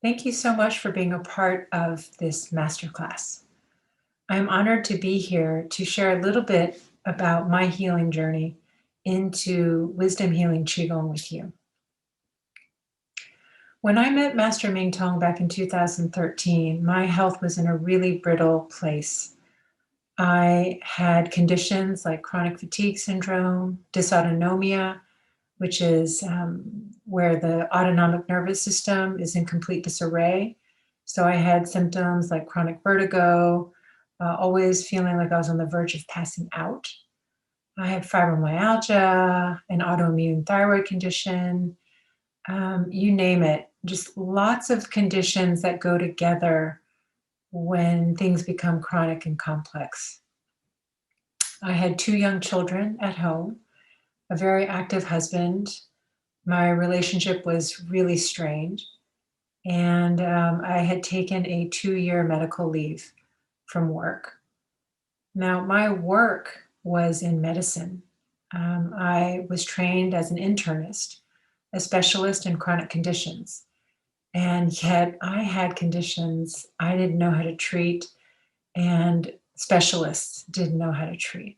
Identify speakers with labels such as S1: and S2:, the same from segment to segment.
S1: Thank you so much for being a part of this masterclass. I'm honored to be here to share a little bit about my healing journey into wisdom healing Qigong with you. When I met Master Mingtong back in 2013, my health was in a really brittle place. I had conditions like chronic fatigue syndrome, dysautonomia, which is where the autonomic nervous system is in complete disarray. So I had symptoms like chronic vertigo, always feeling like I was on the verge of passing out. I had fibromyalgia, an autoimmune thyroid condition, you name it, just lots of conditions that go together when things become chronic and complex. I had two young children at home, a very active husband. My relationship was really strained, and I had taken a 2-year medical leave from work. Now, my work was in medicine. I was trained as an internist, a specialist in chronic conditions, and yet I had conditions I didn't know how to treat, and specialists didn't know how to treat.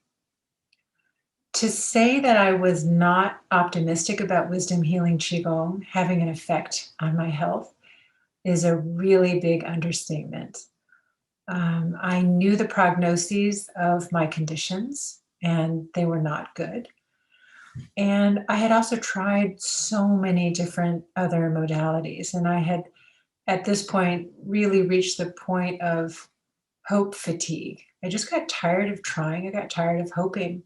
S1: To say that I was not optimistic about wisdom healing Qigong having an effect on my health is a really big understatement. I knew the prognoses of my conditions, and they were not good. And I had also tried so many different other modalities, and I had, at this point, really reached the point of hope fatigue. I just got tired of trying, I got tired of hoping.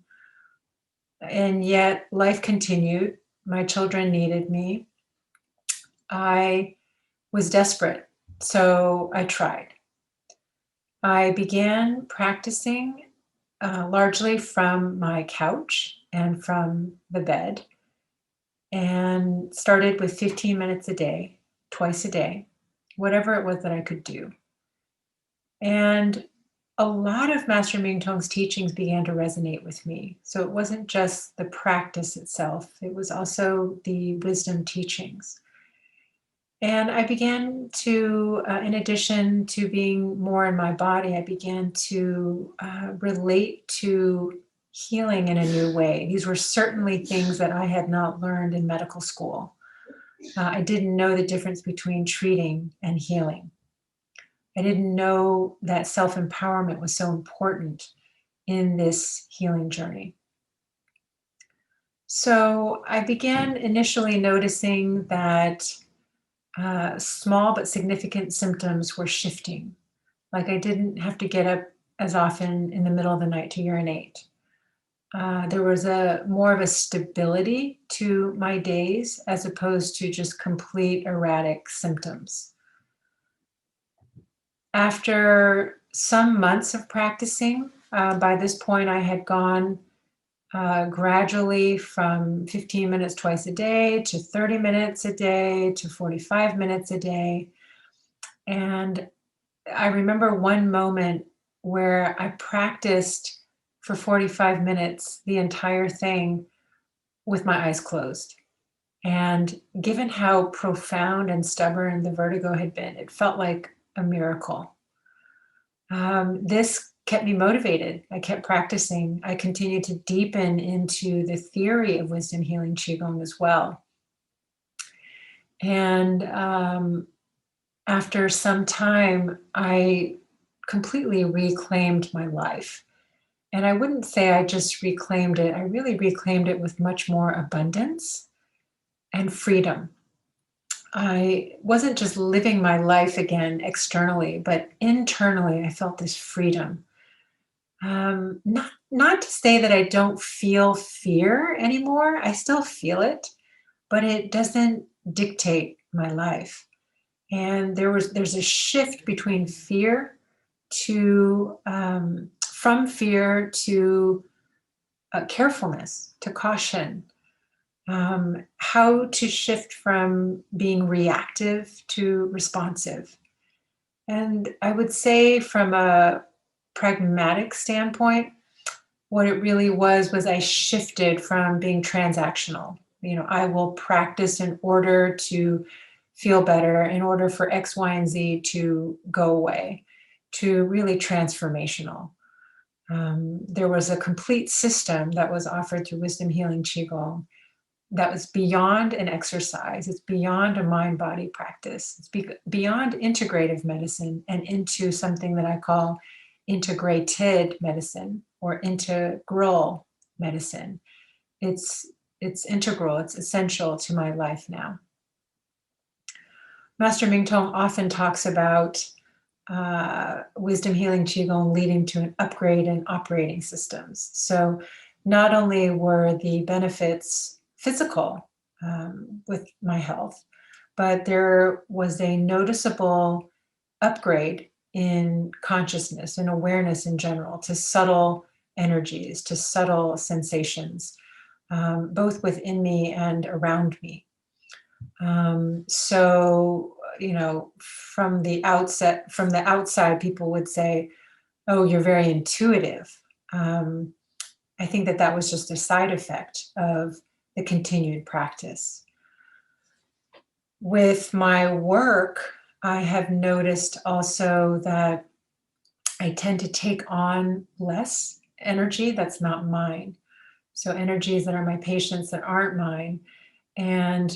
S1: And yet, life continued. My children needed me. I was desperate, so I tried. I began practicing largely from my couch and from the bed, and started with 15 minutes a day, twice a day, whatever it was that I could do. And a lot of Master Ming Tong's teachings began to resonate with me. So it wasn't just the practice itself, it was also the wisdom teachings. And I began to, in addition to being more in my body, I began to relate to healing in a new way. These were certainly things that I had not learned in medical school. I didn't know the difference between treating and healing. I didn't know that self empowerment was so important in this healing journey. So I began initially noticing that small but significant symptoms were shifting. Like I didn't have to get up as often in the middle of the night to urinate. There was a more of a stability to my days as opposed to just complete erratic symptoms. After some months of practicing, by this point I had gone gradually from 15 minutes twice a day to 30 minutes a day to 45 minutes a day. And I remember one moment where I practiced for 45 minutes, the entire thing, with my eyes closed. And given how profound and stubborn the vertigo had been, it felt like a miracle. This kept me motivated. I kept practicing. I continued to deepen into the theory of wisdom healing Qigong as well. And after some time, I completely reclaimed my life. And I wouldn't say I just reclaimed it, I really reclaimed it with much more abundance and freedom. I wasn't just living my life again externally, but internally, I felt this freedom. Not to say that I don't feel fear anymore. I still feel it, but it doesn't dictate my life. And there's a shift between fear to from fear to carefulness, to caution, how to shift from being reactive to responsive. And I would say, from a pragmatic standpoint, what it really was I shifted from being transactional. You know, I will practice in order to feel better in order for X, Y, and Z to go away, to really transformational. There was a complete system that was offered through Wisdom Healing Qigong that was beyond an exercise. It's beyond a mind-body practice. It's beyond integrative medicine and into something that I call integrated medicine or integral medicine. It's integral, it's essential to my life now. Master Mingtong often talks about Wisdom Healing Qigong leading to an upgrade in operating systems. So not only were the benefits physical with my health, but there was a noticeable upgrade in consciousness and awareness in general to subtle energies, to subtle sensations, both within me and around me. So, you know, from the outside, people would say, "Oh, you're very intuitive." I think that was just a side effect of the continued practice. With my work, I have noticed also that I tend to take on less energy that's not mine. So energies that are my patients that aren't mine. And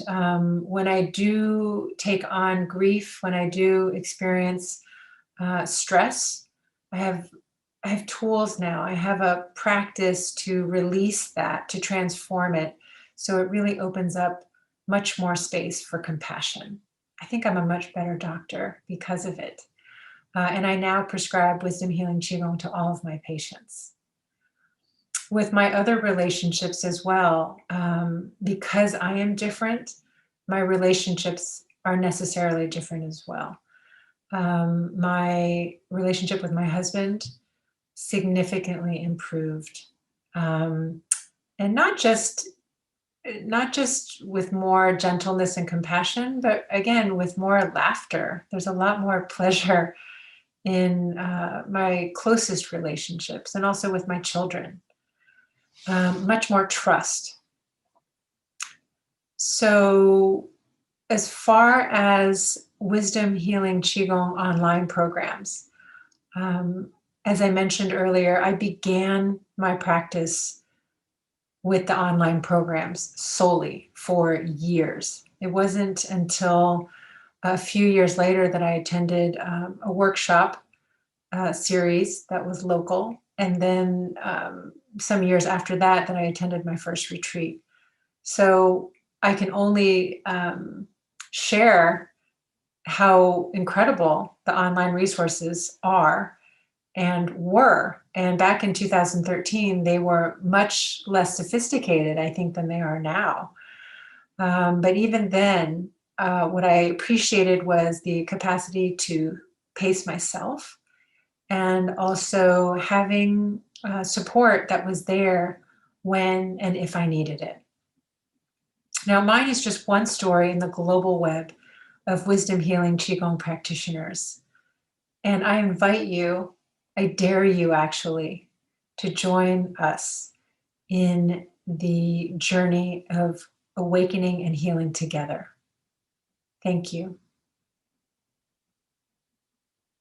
S1: when I do take on grief, when I do experience stress, I have tools now. I have a practice to release that, to transform it. So it really opens up much more space for compassion. I think I'm a much better doctor because of it. And I now prescribe Wisdom Healing Qigong to all of my patients. With my other relationships as well, because I am different, my relationships are necessarily different as well. My relationship with my husband significantly improved, and not just with more gentleness and compassion, but again with more laughter. There's a lot more pleasure in my closest relationships, and also with my children. Much more trust. So as far as Wisdom Healing Qigong online programs, as I mentioned earlier, I began my practice with the online programs solely for years. It wasn't until a few years later that I attended a workshop series that was local. And then some years after that I attended my first retreat. So I can only share how incredible the online resources are and were. And back in 2013, they were much less sophisticated, I think, than they are now. But even then, what I appreciated was the capacity to pace myself, and also having support that was there when and if I needed it. Now, mine is just one story in the global web of Wisdom Healing Qigong practitioners. And I invite you, I dare you actually, to join us in the journey of awakening and healing together. Thank you.